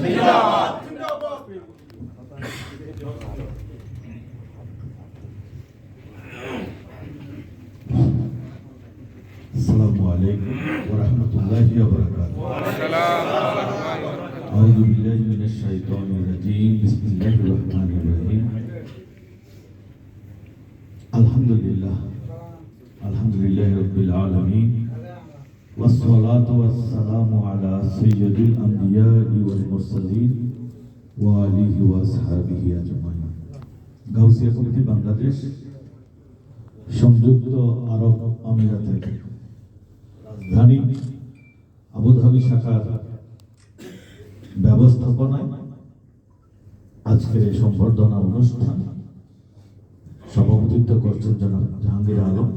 السلام عليكم ورحمة الله وبركاته. أعوذ بالله من الشيطان الرجيم. بسم الله الرحمن الرحيم. الحمد لله رب العالمين والصلاة والسلام على سيد الأنبياء والمرسلين وآله وأصحابه أجمعين. Gausia committee Bangladesh সংযুক্ত আরব আমিরাতের রাজধানী আবুধাবি শাখার ব্যবস্থাপনায় আজকের এই সংবর্ধনা অনুষ্ঠান সভাপতিত্ব করছেন জনাব জাহাঙ্গীর আলম,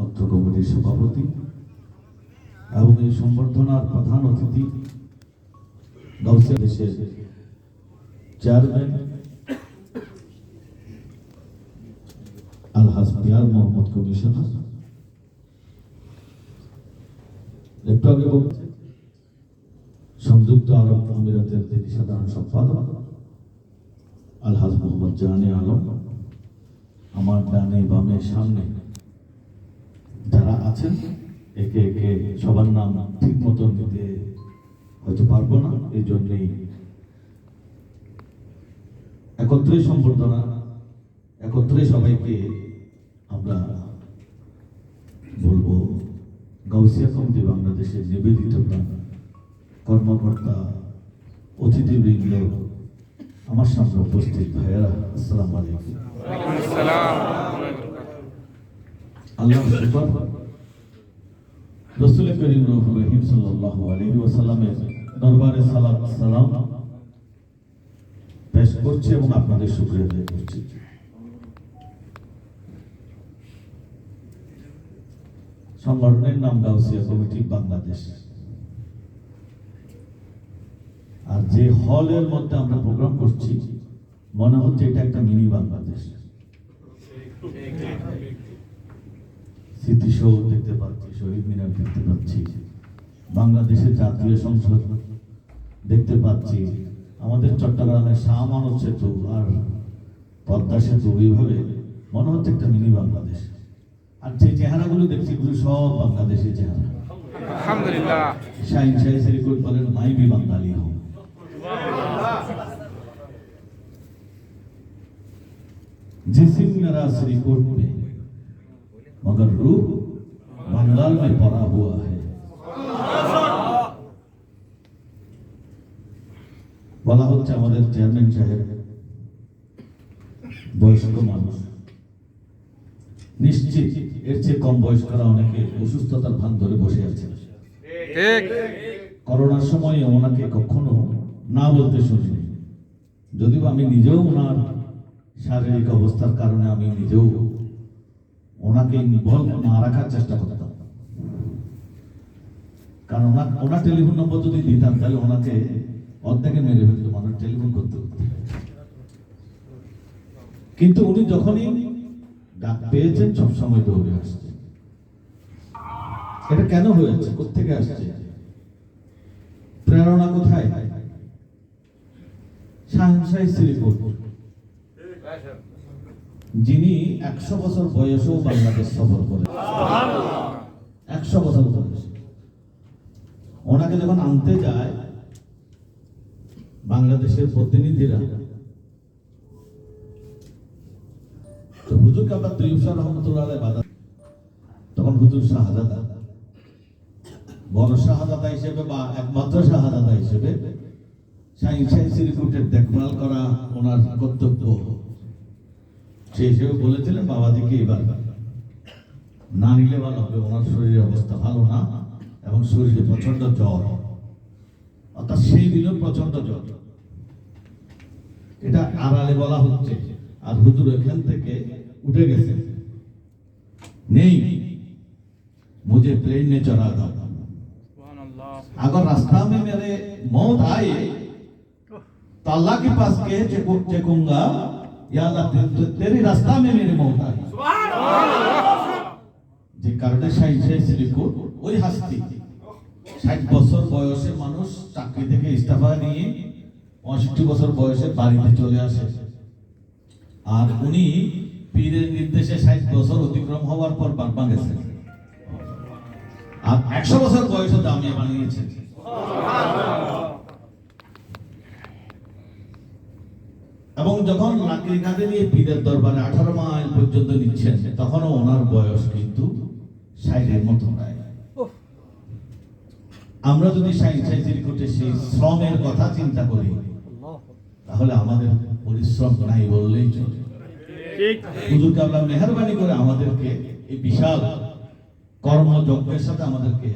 অত্র কমিটির সভাপতি, এবং এই সংবর্ধনার প্রধান অতিথি গাউসিয়া দেশের চেয়ারম্যান আলহাজ পিয়ার মোহাম্মদ কমিশনার। একটু আগে বলছে সংযুক্ত আরব আমিরাতের তিনি সাধারণ সম্পাদক আলহাজ মোহাম্মদ জাহানে আলম। আমার ডানে বামে সামনে যারা আছেন একে একে সবার নাম ঠিক মতো নিতে হয়তো পারবো না, এই জন্যই একত্রে সম্বর্ধনা, একত্রে সবাইকে আমরা বলবো গাউসিয়া কমিটি বাংলাদেশের নিবেদিত প্রাণ কর্মকর্তা, অতিথিবৃন্দ, আমার সামনে উপস্থিত ভাইয়েরা, আসসালামু আলাইকুম। আল্লাহ রাসূল করিম রহিম সাল্লাল্লাহু আলাইহি ওয়াসাল্লামের দরবারে সালাত সালাম পেশ করছি এবং আপনাদের শুকরিয়া আদায় করছি। সংগঠনের নাম গাউসিয়া কমিটি বাংলাদেশ। আর যে হলের মধ্যে আমরা প্রোগ্রাম করছি মনে হচ্ছে এটা একটা মিনি বাংলাদেশ। স্মৃতিসৌধ দেখতে পাচ্ছি, শহীদ মিনার দেখতে পাচ্ছি, বাংলাদেশের জাতীয় সংসদ দেখতে পাচ্ছি, আমাদের চট্টগ্রামের শাহ মানব সেতু আর পদ্মা সেতু, এইভাবে মনে হচ্ছে একটা মিনি বাংলাদেশ। আর যে চেহারাগুলো দেখছি এগুলো সব বাংলাদেশের চেহারা। আলহামদুলিল্লাহ। শাহিন শাহী রেকর্ড বলেন মাই भी বাঙালি हूं। जिस्म मेरा रिकॉर्ड में मगर रूह बंगाल में पड़ा हुआ है। বলা হচ্ছে আমাদের চেয়ারম্যান সাহেব বয়স্ক মানুষ, নিশ্চিত এর চেয়ে কম বয়স্করা অনেকে অসুস্থতার ভান ধরে বসে আছে। করোনার সময় ওনাকে কখনো না বলতে শুনিনি, যদিও আমি নিজেও ওনার শারীরিক অবস্থার কারণে আমি নিজেও ওনাকে ইনভলভ না রাখার চেষ্টা করতাম, কারণ ওনার টেলিফোন নম্বর যদি দিতাম তাহলে ওনাকে অর্ধেকে মেরে ফেলতাম, ওনার টেলিফোন করতে হতো। কিন্তু উনি যখনই ডাক পেয়েছেন সবসময় দৌড়ে আসছে। এটা কেন হয়েছে, কোথেকে আসছে, প্রেরণা কোথায়? শাহিন শাহী শ্রীপুর, যিনি 100 বছর বয়সেও বাংলাদেশ সফর করে, 100 বছর বয়স। ওনাকে যখন আনতে যায় বাংলাদেশের প্রতিনিধিরা, তো হুজুর কাবা তৈয়ব রহমতুল্লাহ আলাইহি বাধা, তখন হুজুর শাহজাদা, বড় শাহজাদা হিসেবে বা একমাত্র শাহজাদা হিসেবে শাহিন শাহী শ্রীকুটের দেখভাল করা ওনার কর্তব্য। সেই হিসেবে বলেছিলেন বাবাজিকে এবার না নিলে ভালো হবে, ওনার শরীরের অবস্থা ভালো না এবং শরীরে প্রচন্ড জ্বর, অর্থাৎ সেই দিনও প্রচন্ড জ্বর। এটা আড়ালে বলা হচ্ছে, আর হুজুর এখান থেকে উঠে গেছে, নেই मुझे प्लेन ने चढ़ा था, अगर रास्ता में मेरे मौत आए तो अल्लाह के पास के चेकूंगा, या अल्लाह तेरी रास्ता में मेरी मौत आई। যে কারণে শাহিন শাহী শ্রীকুট ওই হাস্তি 60 বছর বয়সে মানুষ চাকরি থেকে ইস্তফা নিয়ে 65 বছর বয়সে বাড়িতে চলে আসে। আর উনি পীরের নির্দেশে 60 বছর অতিক্রম হওয়ার পর বারবার গেছেন। আর 100 বছর বয়সে জামিয়া বানিয়েছেন। এবং যখন লাকড়ি কাঁধে নিয়ে পীরের দরবারে 18 মাইল পর্যন্ত নিচ্ছেন, তখনও ওনার বয়স কিন্তু 60-এর মতো প্রায়। আমরা যদি রিকোটে সেই শ্রমের কথা চিন্তা করি, তাহলে আমাদের পরিশ্রম নাই বললেই চলে। হুজুর কাবলা মেহেরবানি করে আমাদেরকে এই বিশাল কর্মযজ্ঞের সাথে আমাদেরকে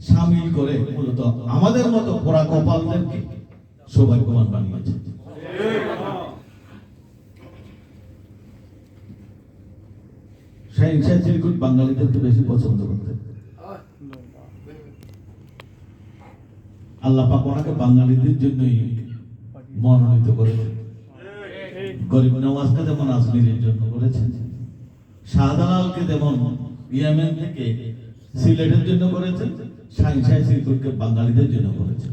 সামিল করে মূলত আমাদের মতো পোড়া কপালদেরকে সৌভাগ্যবান বানিয়েছে। রিকোট বাঙালিদেরকে বেশি পছন্দ করতেন। আল্লাহ পাক ওনাকে বাঙালিদের জন্যই মনোনীত করেছেন। গরিব নওয়াজকে যেমন আজমিরের জন্য করেছেন, শাহজালালকে যেমন ইয়েমেন থেকে সিলেটের জন্য করেছেন, রিকোটকে বাঙালিদের জন্য করেছেন।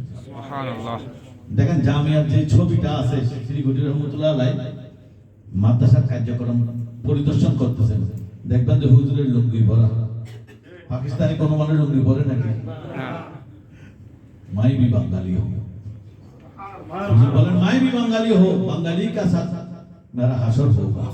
দেখেন জামিয়ার যে ছবিটা আছে, শ্রীকুটি রহমতুল্লাহ আলাইহি মাদ্রাসার কার্যক্রম পরিদর্শন করতেছেন, দেখবেন যে হুজুরের লুঙ্গি ভরা। পাকিস্তানি কোনো মানে লুঙ্গি ভরে নাকি? मैं भी बंगाली हूँ। बोले मैं भी बंगाली हूँ, बंगाली का साथ मेरा हशर होगा।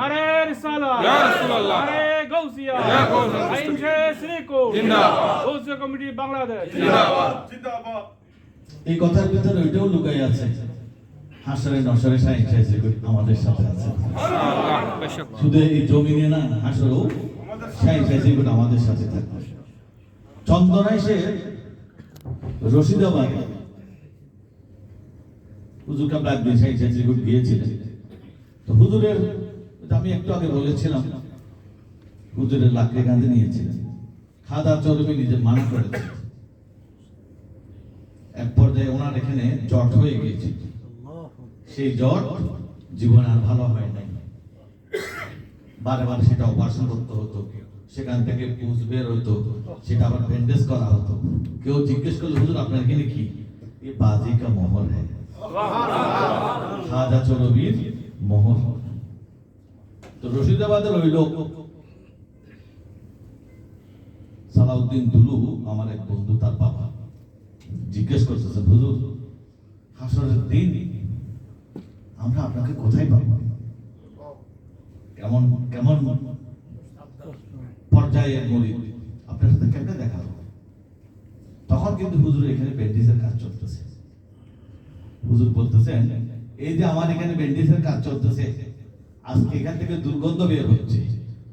अरे रिसाला, या रसूल अल्लाह, अरे गौसिया, या गौसिया, श्रीको, जिंदाबाद, गौसिया कमिटी बांग्लादेश, जिंदाबाद, जिंदाबाद। এই কথার ভিতরে ওইটাও লুকাই আছে, হাসরে নসরে রিকোট আমাদের সাথে আছে। শুধু এই জমিনে না, হাসরেও রিকোট আমাদের সাথে থাকবে। চন্দনায় সে রশিদাবাদে হুজুর কাবলা একদিন রিকোট গিয়েছিলেন। তো হুজুরের, আমি একটু আগে বলেছিলাম, হুজুরের লাকড়ি কাঁধে নিয়েছিলেন, খাদা চর্বি নিজে মানা করেছে। এক পর্যায়ে ওনার এখানে জট হয়ে গিয়েছে। সেই জট জীবন আর ভালো হয় নাই, বারে বারে সেটা অপারেশন করতে হতো, সেখান থেকে পুঁজ বের হতো, সেটা আবার ব্যান্ডেজ করা হতো। কেউ জিজ্ঞেস করলে হুজুর আপনার এখানে কি? এ বাজি কা মোহর হ্যায়, খাজা চরবির মোহর। তো রশিদাবাদের ওই লোক সালাউদ্দিন দুলু, আমার এক বন্ধু, তার বাবা জিজ্ঞেস করতেছে, হুজুর হাসরের দিন আমরা আপনাকে কোথায় পাবো? কেমন কেমন পর্যায়ে মুরিদ, আপনার সাথে কেমনে দেখা হবে? তখন কিন্তু হুজুর এখানে ব্যান্ডেজের কাজ চলতেছে। হুজুর বলতেছেন, এই যে আমার এখানে ব্যান্ডেজের কাজ চলতেছে, আজকে এখান থেকে দুর্গন্ধ বের হচ্ছে,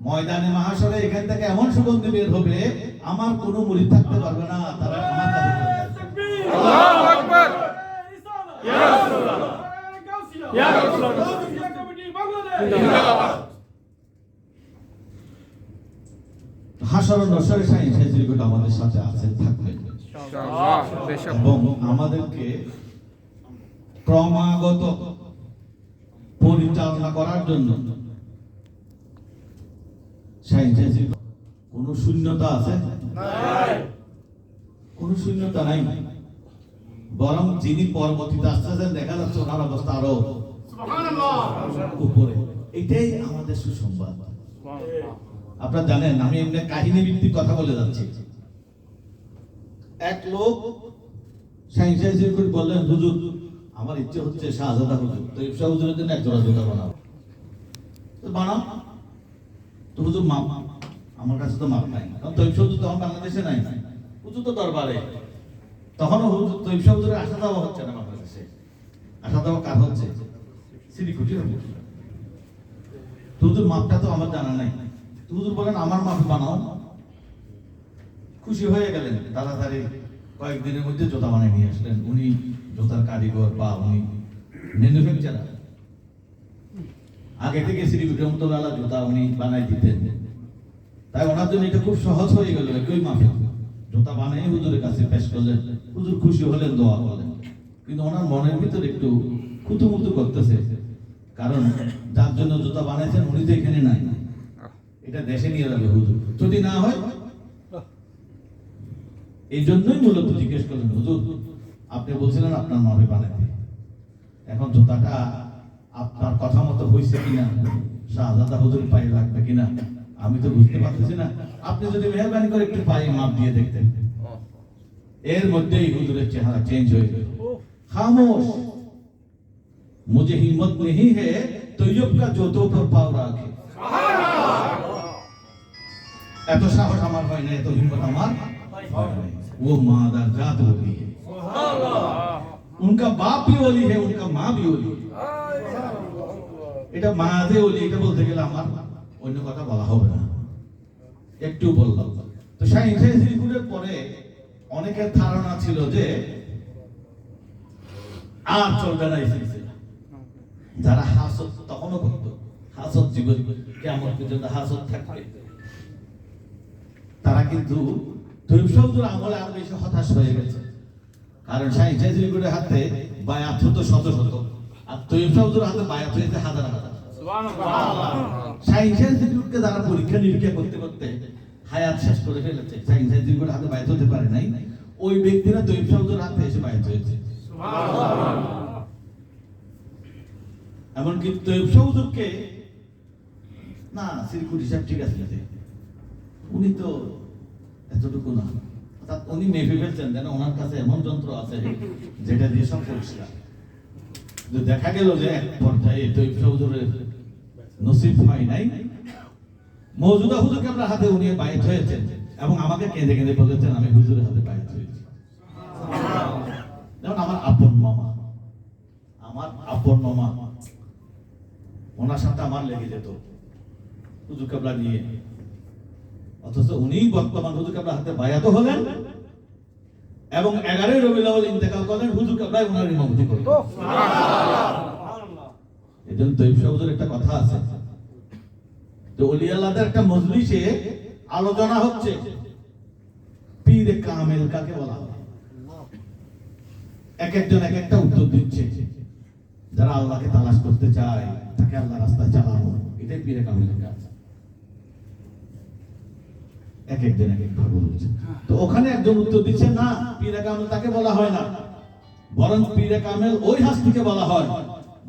ময়দানে মাহশরে এখান থেকে এমন সুগন্ধি বের হবে, আমার কোনো মুরিদ থাকতে পারবে না, তারা আমার কাছে চলে আসবে। আল্লাহু আকবার, ইয়া রাসূলুল্লাহ, ইয়া রাসূলুল্লাহ, গৌসিয়া কমিটি বাংলাদেশ, জিন্দাবাদ। হাসর নসরে রিকোট আমাদের সাথে আছে, থাকবে এবং আমাদেরকে ক্রমাগত পরিচালনা করার জন্য। কোন শূন্যতা আছে? কোন শূন্যতা নাই, বরং যিনি পরবর্তীতে আসতেছেন দেখা যাচ্ছে ওনার অবস্থা আরো উপরে। এটাই আমাদের সুসংবাদ। আপনারা জানেন, আমি এমনি কাহিনী ভিত্তিক কথা বলে যাচ্ছি। এক লোক রিকোট বললেন, হুজুর আমার ইচ্ছে হচ্ছে শাহজাদা হুজুর, তো ইফসা হুজুরের জন্য এক জোড়া জুতা বানাও। তো বানাও। তো হুজুর মাপ, আমার কাছে তো মাপ নাই, কারণ তৈফসা হুজুর তখন বাংলাদেশে নাই, হুজুর তো দরবারে। তখন হুজুর তৈফসা হুজুরের আসা যাওয়া হচ্ছে না বাংলাদেশে। আসা যাওয়া কার হচ্ছে? শ্রীকুটির হুজুর। তো হুজুর মাপটা তো আমার জানা নাই। হুজুর বলেন আমার মাপ বানাও। খুশি হয়ে গেলেন, তাড়াতাড়ি কয়েকদিনের মধ্যে জুতা বানিয়ে নিয়ে আসলেন। উনি জুতার কারিগর বা উনি ম্যানুফ্যাকচারার। আগে থেকে শ্রীকুটি রহমতুল্লাহ জুতা উনি বানাই দিতেন, তাই ওনার জন্য এটা খুব সহজ হয়ে গেল। একই মাপে জুতা বানিয়ে হুজুরের কাছে পেশ করলেন। হুজুর খুশি হলেন, দোয়া করলেন। কিন্তু ওনার মনের ভিতরে একটু খুতুমুতু করতেছে, কারণ যার জন্য জুতা বানাইছেন উনি তো এখানে নাই, এটা দেশে নিয়ে যাবে হুজুর, যদি না হয়। এই জন্যই মূলত জিজ্ঞেস করলেন, হুজুর আপনি বলছিলেন আপনার মাপে বানাইতে, এখন জুতাটা আপনার কথা মতো হয়েছে কিনা, শাহজাদা হুজুর পায়ে লাগবে কিনা আমি তো বুঝতে পারতেছি না। আপনি যদি মেহরবানি করে একটু পায়ে মাপ দিয়ে দেখতেন, এর মধ্যেই হুজুরের চেহারা চেঞ্জ হয়ে গেল। খামোশ, मुझे हिम्मत नहीं है তৈয়ব का জুতো पर पाव রাখে। এত সাহস আমার হয় না, এত হিম্মত আমার হয় না। वो मादर जात वली है, उनका बाप भी वली है, उनका माँ भी वली है। এটা মাঝে ওলি, এটা বলতে গেলে আমার অন্য কথা বলা হবে না, একটু বললাম। তো শাহীনের পরে অনেকের ধারণা ছিল যে আর চলবে না এই সিলসিলা। যারা হাসদ তখনও করত, হাসদ জীবন কিয়ামত পর্যন্ত হাসদ থাকবে, তারা কিন্তু তৈয়ব হুজুর আমলে আরো বেশি হতাশ হয়ে গেছে। কারণ শাহীনের হাতে বায়াত হতো শত শত, আর তৈয়ব হুজুর হাতে বায়াত হয়েছে হাজার হাজার। শাহীনকে যারা পরীক্ষা নিরীক্ষা করতে করতে হায়াত শেষ করে ফেলেছে, শাহীনের হাতে বায়াত হতে পারে নাই, ওই ব্যক্তিরা তৈয়ব হুজুর হাতে এসে বায়াত হয়েছে। এমনকি তৈয়ব হুজুরকে না সিরকুট হিসাব ঠিক আছে, উনি তো এতটুকু না, অর্থাৎ উনি মেপে ফেলছেন যেন ওনার কাছে এমন যন্ত্র আছে যেটা দিয়ে সব পরিষ্কার। দেখা গেল যে এক পর্যায়ে তৈয়ব হুজুরের নসিব হয় নাই, মওজুদা হুজুরকে আপনার হাতে উনি বায়াত হয়েছেন এবং আমাকে কেঁদে কেঁদে বলেছেন আমি হুজুরের হাতে বায়াত হয়েছি। যেমন আমার আপন মামা, ওনার সাথে আমার লেগে যেত হুজুর কেবলা নিয়ে, অথচ উনি বর্তমান হুজুর কেবলা হাতে বায়াত হলেন এবং 11 রবিউল আউয়াল ইন্তেকাল করলেন, হুজুর কেবলা ওনার ইমামতি করলেন। এজন্য তৈয়ব হুজুর একটা কথা আছে, তো ওলি আল্লাহদের একটা মজলিসে আলোচনা হচ্ছে পীরে কামেল কাকে বলা হয়। এক একজন এক একটা উত্তর দিচ্ছে। যারা আল্লাহকে তালাশ করতে চায় তাকে আল্লাহ রাস্তায় চালানো, এটাই পীরে কামেলের কাজ। এক একজন এক এক ভাবে বলছে। তো ওখানে একজন উত্তর দিচ্ছে না, পীরে কামেল তাকে বলা হয় না, বরং পীরে কামেল ওই হাস্তিকে বলা হয়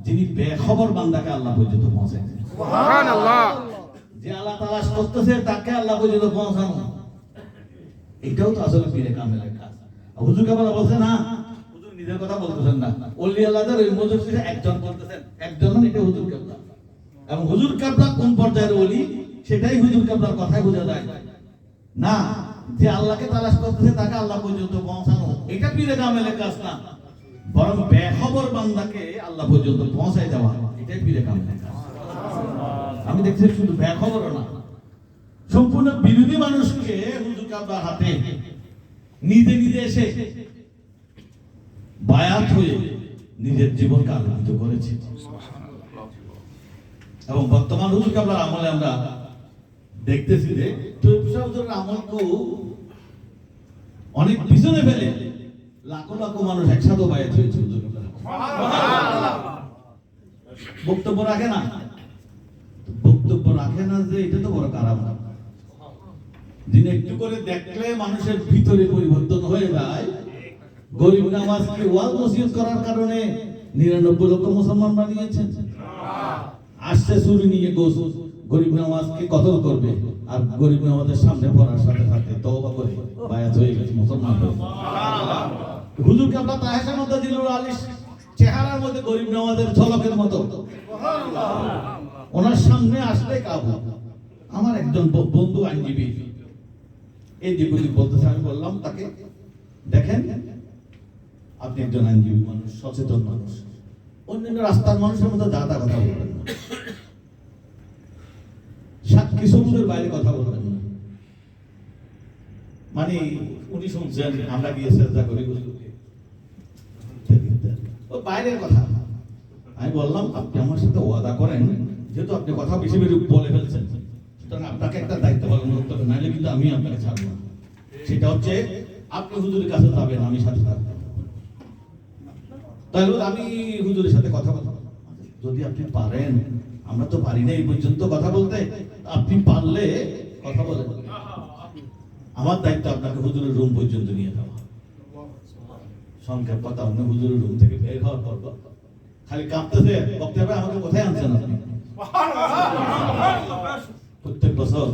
যিনি বেখবর বান্দাকে আল্লাহ পর্যন্ত পৌঁছায়। সুবহানাল্লাহ। যে আল্লাহ তালাশ করতেছে তাকে আল্লাহ পর্যন্ত পৌঁছানো, এটাও তো আসলে পীরে কামেলের কাজ। হুজুর কেবলা বলছে না, হুজুর নিজের কথা বলতেছেন না, ওলি আল্লাহদের ওই মজলিসে একজন বলতেছেন, একজন এটা হুজুর কেবলা। এবং হুজুর কেবলা কোন পর্যায়ের ওলি সেটাই হুজুর কেবলার কথাই বোঝা যায় না। যে আল্লাহকে তালাশ করতেছে তাকে আল্লাহ পর্যন্ত পৌঁছানো, এটা পীরে কামেলের কাজ না, বরং বেখবর বান্দাকে আল্লাহ পর্যন্ত পৌঁছায় দেওয়া, এটাই পীরে কামেলের কাজ। আমি দেখছি শুধু বেখবর না, সম্পূর্ণ বিরোধী মানুষকে হুজুর কেবলার হাতে নিজে নিজে এসে বায়াত হয়ে নিজের জীবনকে আলোকিত করেছে। এবং বর্তমান হুজুর কেবলার আমলে আমরা দেখতেছি যে তৈয়ব হুজুরের আমলকে অনেক পিছনে ফেলে লাখো লাখো মানুষ একসাথে বায়াত হয়েছে হুজুর কেবলার। বক্তব্য রাখে না, বক্তব্য রাখে না যে এটা তো বড় কারাম। যিনি একটু করে দেখলে মানুষের ভিতরে পরিবর্তন হয়ে যায়। গরিব নামাজকে ওয়াজ নসিহত করার কারণে 99 লক্ষ মুসলমান বানিয়েছেন। আসছে চুরি নিয়ে গরিব নামাজকে কতল করবে, আর গরিব নামাজের সামনে পড়ার সাথে সাথে তওবা করে বায়াত হয়ে গেছে মুসলমান। হুজুর কেবলা তাহের মধ্যে দিলুল আলিশ চেহারার মধ্যে গরিব নামাজের ঝলকের মতো, ওনার সামনে আসলে কাবু। আমার একজন বন্ধু আইনজীবী এই দিকে বলতেছে, আমি বললাম তাকে দেখেন আপনি একজন আইনজীবী মানুষ, সচেতন মানুষ, অন্যান্য রাস্তার মানুষের মতো যা তা কথা বলবেন না, সাক্ষী সবুজের বাইরে কথা বলবেন না। মানে উনি শুনছেন আমরা গিয়ে চেষ্টা করি ও বাইরের কথা। আমি বললাম আপনি আমার সাথে ওয়াদা করেন, যেহেতু আপনি কথা বেশি বেশি বলে ফেলছেন, সুতরাং আপনাকে একটা দায়িত্ব পালন করতে হবে, নাহলে কিন্তু আমি আপনাকে ছাড়বো না। সেটা হচ্ছে আপনি হুজুরের কাছে যাবেন, আমি সাথে থাকবো। তাহলে আমি হুজুরের সাথে কথা বলবো, যদি আপনি পারেন, আমরা তো পারি না এই পর্যন্ত কথা বলতে, আপনি পারলে কথা বলেন, আমার দায়িত্ব আপনাকে হুজুরের রুম পর্যন্ত নিয়ে যাওয়া। সংক্ষেপ কথা, অন্য হুজুরের রুম থেকে বের হওয়ার পর খালি কাঁপতেছে, বক্তব্য আমাকে কোথায় আনছেন আপনি? প্রত্যেক বছর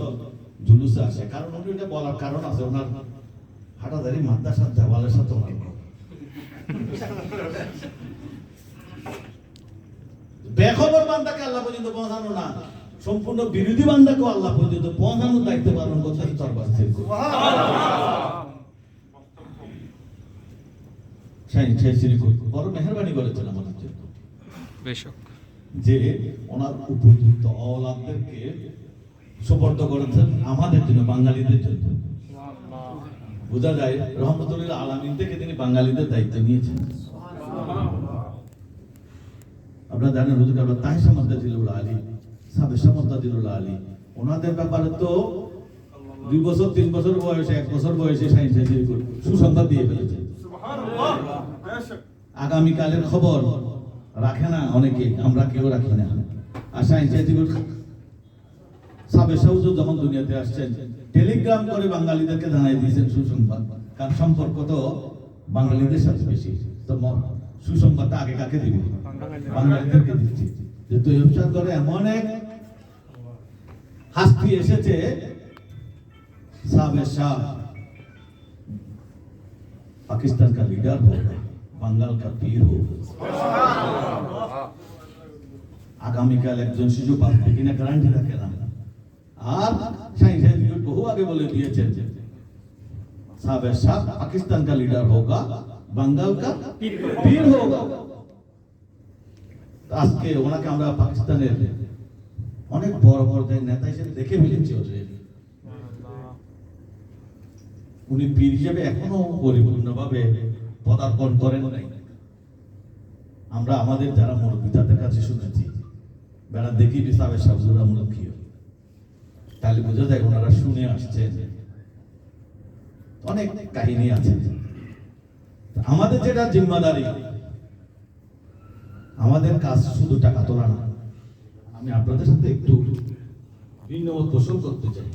জুলুসে আসে, কারণ উনি এটা বলার কারণ আছে, ওনার হাঁটাদারি মাদ্রাসার দেওয়ালের সাথে ওনার বেখবর বান্দাকে আল্লাহ পর্যন্ত পৌঁছানো না, সম্পূর্ণ বিরোধী বান্দাকে আল্লাহ পর্যন্ত পৌঁছানোর দায়িত্ব পালন করতে দরবার স্থির করুন। বড় মেহরবানি করেছেন আমাদের জন্য, যে ওনার উপযুক্ত অওলাদদেরকে সুপর্দ করেছেন আমাদের জন্য, বাঙালিদের জন্য। বোঝা যায় রহমতুল্লাহ আলামিন থেকে তিনি বাঙালিদের দায়িত্ব নিয়েছেন। আপনারা জানেন হুজুর কাবলা তাহিসা মাদ্দাজিলুল আলী, সাবেসা মাদ্দাজিলুল আলী, ওনাদের ব্যাপারে তো 2 বছর 3 বছর বয়সে, 1 বছর বয়সে সুসংবাদ দিয়ে ফেলেছে। আগামীকালের খবর রাখে না অনেকে, আমরা কেউ রাখি না। আর সাবেসা হুজুর যখন দুনিয়াতে আসছেন, টেলিগ্রাম করে বাঙালিদেরকে জানাই দিয়েছেন সুসংবাদ, কারণ সম্পর্ক তো বাঙালিদের সাথে বেশি, তো সুসংবাদটা আগে কাকে দিবে? বাঙালিদেরকে দিচ্ছি। যে তৈয়ব শাহ করে এমন এক হাস্তি এসেছে, साबिर शाह पाकिस्तान का लीडर होगा, बंगाल का पीर होगा। আগামীকাল একজন শিশু পাবে কিনা গ্যারান্টি থাকে না। আর সাইন্টিফিক বহু আগে বলে দিয়েছেন যে সাবের শাহ পাকিস্তান का लीडर होगा, बंगाल का पीर होगा। আজকে ওনাকে আমরা পাকিস্তানের অনেক বড় পর্যায়ের নেতা হিসেবে দেখে ফেলেছি অলরেডি। উনি পীর হিসেবে এখনো পরিপূর্ণভাবে পদার্পণ করেন নাই। আমরা আমাদের যারা মুরব্বী তাদের কাছে শুনেছি, বেড়া দেখি সাবের শাহ হুজুর আমূলক কি, তাহলে বোঝা যায় ওনারা শুনে আসছেন। অনেক কাহিনী আছে। আমাদের যেটা জিম্মাদারি, আমাদের কাজ শুধু টাকা তোলা না। আমি আপনাদের সাথে একটু ভিন্ন পোষণ করতে চাই।